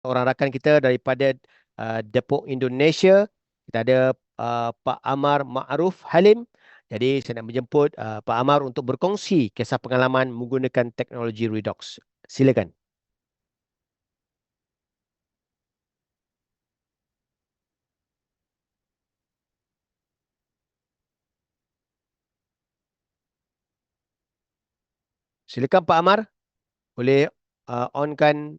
orang rakan kita daripada Depok Indonesia. Kita ada Pak Amar Ma'ruf Halim. Jadi saya nak menjemput Pak Amar untuk berkongsi kisah pengalaman menggunakan teknologi Redox. Silakan. Silakan Pak Amar, boleh onkan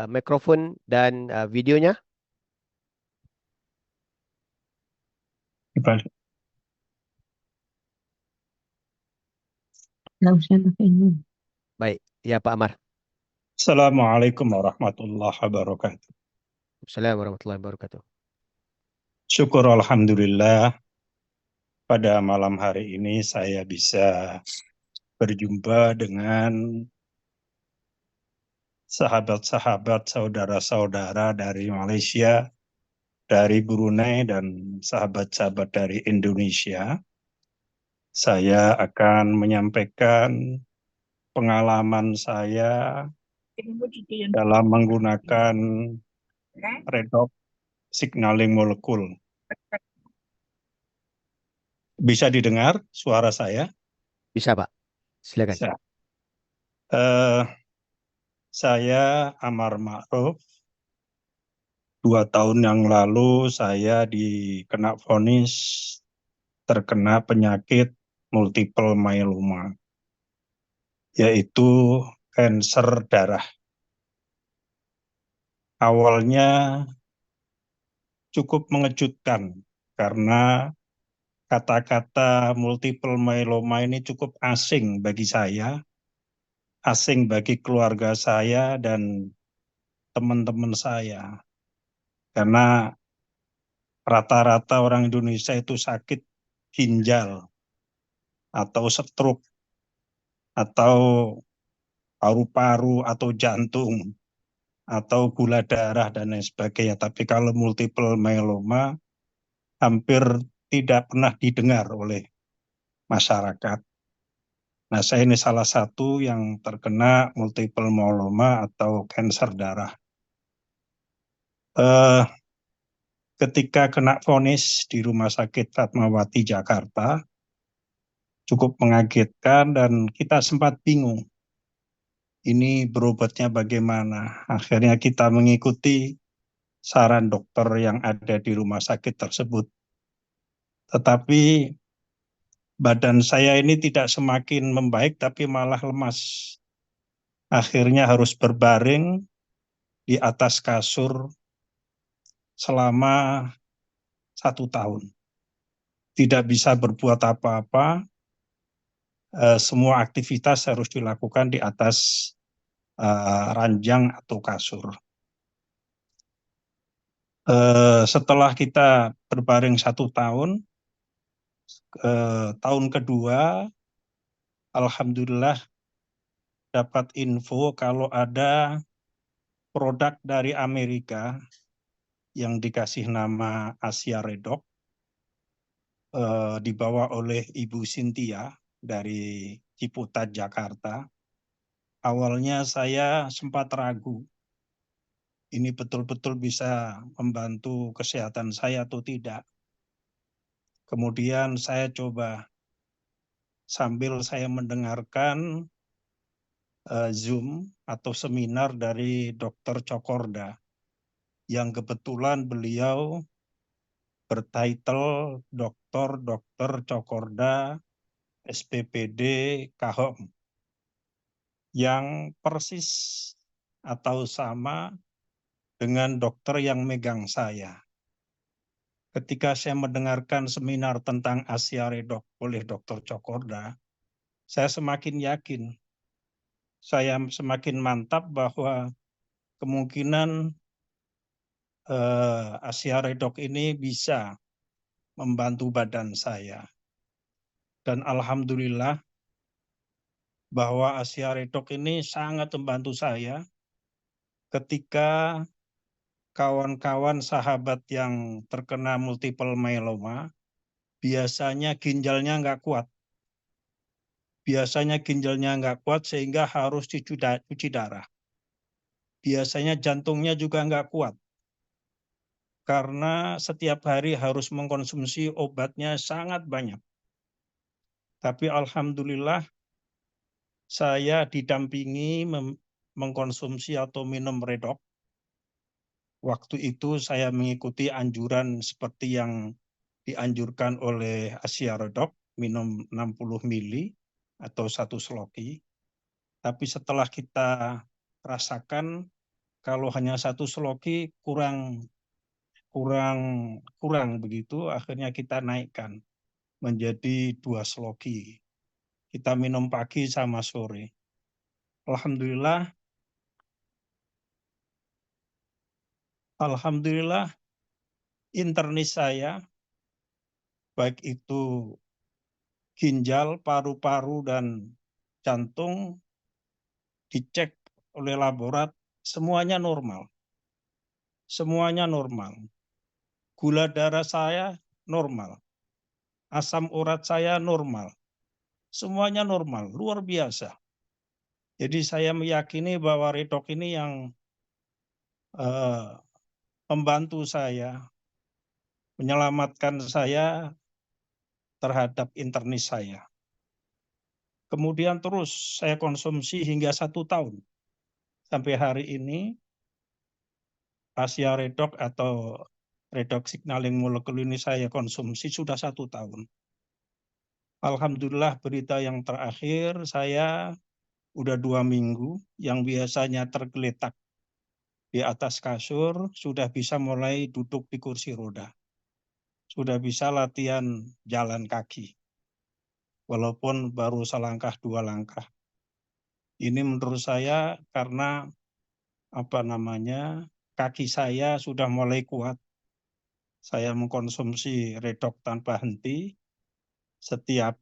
mikrofon dan videonya. Baik. لو شافك Baik, ya Pak Amar. Assalamualaikum warahmatullahi wabarakatuh. Assalamualaikum warahmatullahi wabarakatuh. Syukur Alhamdulillah pada malam hari ini saya bisa berjumpa dengan sahabat-sahabat, saudara-saudara dari Malaysia, dari Brunei, dan sahabat-sahabat dari Indonesia. Saya akan menyampaikan pengalaman saya dalam menggunakan redox signaling molekul. Bisa didengar suara saya? Bisa Pak, silakan. Bisa. Eh, Saya Amar Ma'ruf. 2 tahun yang lalu saya dikena vonis terkena penyakit multiple myeloma, yaitu kanker darah. Awalnya cukup mengejutkan karena kata-kata multiple myeloma ini cukup asing bagi saya, asing bagi keluarga saya dan teman-teman saya. Karena rata-rata orang Indonesia itu sakit ginjal atau stroke atau paru-paru atau jantung atau gula darah dan lain sebagainya. Tapi kalau multiple myeloma hampir tidak pernah didengar oleh masyarakat. Nah, saya ini salah satu yang terkena multiple myeloma atau kanker darah. Ketika kena vonis di Rumah Sakit Fatmawati Jakarta, cukup mengagetkan dan kita sempat bingung. Ini berobatnya bagaimana? Akhirnya kita mengikuti saran dokter yang ada di rumah sakit tersebut. Tetapi badan saya ini tidak semakin membaik, tapi malah lemas. Akhirnya harus berbaring di atas kasur selama 1 tahun. Tidak bisa berbuat apa-apa, semua aktivitas harus dilakukan di atas ranjang atau kasur. Setelah kita berbaring 1 tahun, tahun kedua, alhamdulillah dapat info kalau ada produk dari Amerika yang dikasih nama Asia Redox, dibawa oleh Ibu Cynthia dari Ciputat, Jakarta. Awalnya saya sempat ragu, ini betul-betul bisa membantu kesehatan saya atau tidak. Kemudian saya coba sambil saya mendengarkan Zoom atau seminar dari Dr. Cokorda, yang kebetulan beliau bertitle Dr. Cokorda SPPD Kahom, yang persis atau sama dengan dokter yang megang saya. Ketika saya mendengarkan seminar tentang Asia Redox oleh Dr. Cokorda, saya semakin yakin, saya semakin mantap bahwa kemungkinan Asia Redox ini bisa membantu badan saya. Dan alhamdulillah bahwa Asia Redox ini sangat membantu saya ketika kawan-kawan sahabat yang terkena multiple myeloma biasanya ginjalnya nggak kuat. Biasanya ginjalnya nggak kuat sehingga harus dicuci darah. biasanya jantungnya juga nggak kuat karena setiap hari harus mengkonsumsi obatnya sangat banyak. Tapi alhamdulillah saya didampingi mengkonsumsi atau minum Redok. Waktu itu saya mengikuti anjuran seperti yang dianjurkan oleh Asia Redok, minum 60 mili atau 1 sloki. Tapi setelah kita rasakan kalau hanya 1 sloki kurang kurang kurang begitu, akhirnya kita naikkan menjadi 2 sloki. Kita minum pagi sama sore. Alhamdulillah, alhamdulillah internis saya baik itu ginjal, paru-paru dan jantung dicek oleh laborat semuanya normal. Semuanya normal. Gula darah saya normal. Asam urat saya normal. Semuanya normal, luar biasa. Jadi saya meyakini bahwa Redok ini yang eh, membantu saya, menyelamatkan saya terhadap internis saya. Kemudian terus saya konsumsi hingga 1 tahun. Sampai hari ini Asia Redok atau Redok Signaling Molekul ini saya konsumsi sudah 1 tahun. Alhamdulillah berita yang terakhir saya udah 2 minggu yang biasanya tergeletak di atas kasur sudah bisa mulai duduk di kursi roda. Sudah bisa latihan jalan kaki. Walaupun baru selangkah 2 langkah. Ini menurut saya karena kaki saya sudah mulai kuat. Saya mengkonsumsi Redok tanpa henti. Setiap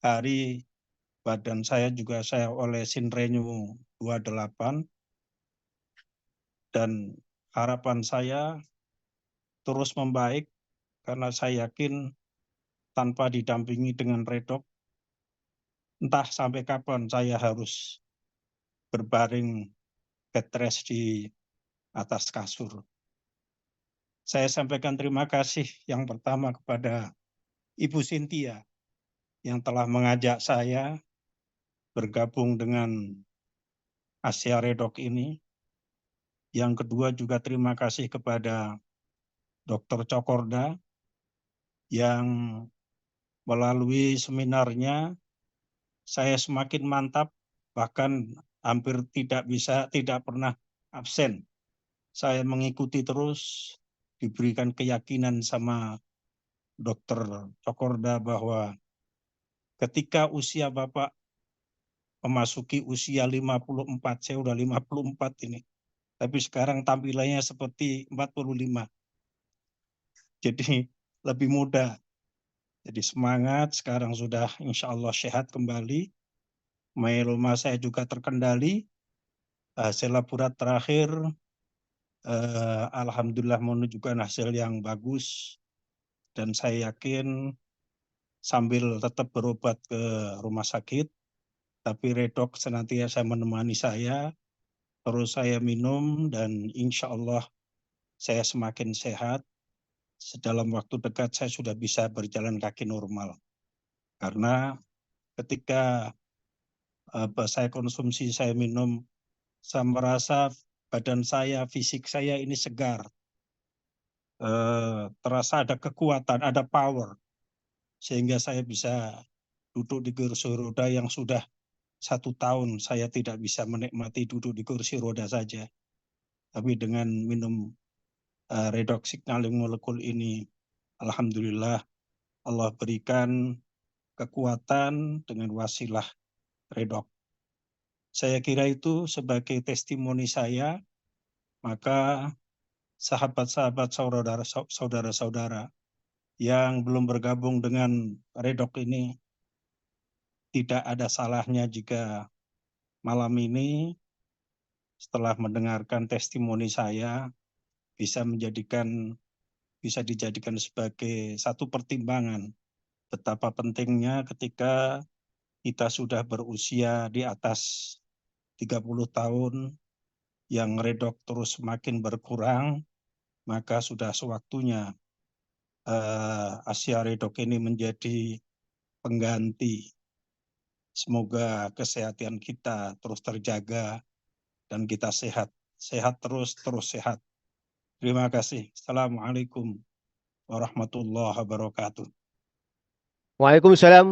hari badan saya juga saya olesin Renew 28 dan harapan saya terus membaik karena saya yakin tanpa didampingi dengan Redok entah sampai kapan saya harus berbaring bed rest di atas kasur. Saya sampaikan terima kasih yang pertama kepada Ibu Cynthia yang telah mengajak saya bergabung dengan Asia Redok ini. Yang kedua juga terima kasih kepada Dr. Cokorda yang melalui seminarnya saya semakin mantap, bahkan hampir tidak pernah absen. Saya mengikuti terus, diberikan keyakinan sama Dr. Cokorda bahwa ketika usia Bapak memasuki usia 54, saya udah 54 ini, tapi sekarang tampilannya seperti 45. Jadi lebih muda. Jadi semangat, sekarang sudah insya Allah sehat kembali. Myeloma saya juga terkendali. Hasil laborat terakhir, alhamdulillah menunjukkan hasil yang bagus. Dan saya yakin sambil tetap berobat ke rumah sakit, tapi Redok senantiasa menemani saya, terus saya minum dan insya Allah saya semakin sehat. Dalam waktu dekat saya sudah bisa berjalan kaki normal. Karena ketika saya konsumsi, saya minum, saya merasa badan saya, fisik saya ini segar. Terasa ada kekuatan, ada power. Sehingga saya bisa duduk di kursi roda yang sudah 1 tahun saya tidak bisa menikmati duduk di kursi roda saja. Tapi dengan minum Redok Signaling Molekul ini, alhamdulillah Allah berikan kekuatan dengan wasilah Redok. Saya kira itu sebagai testimoni saya, maka sahabat-sahabat saudara-saudara yang belum bergabung dengan Redok ini, tidak ada salahnya jika malam ini setelah mendengarkan testimoni saya bisa dijadikan sebagai satu pertimbangan betapa pentingnya ketika kita sudah berusia di atas 30 tahun yang redok terus semakin berkurang, maka sudah sewaktunya Asia Redok ini menjadi pengganti. Semoga kesehatan kita terus terjaga dan kita sehat. Sehat terus sehat. Terima kasih. Assalamualaikum warahmatullahi wabarakatuh. Waalaikumsalam.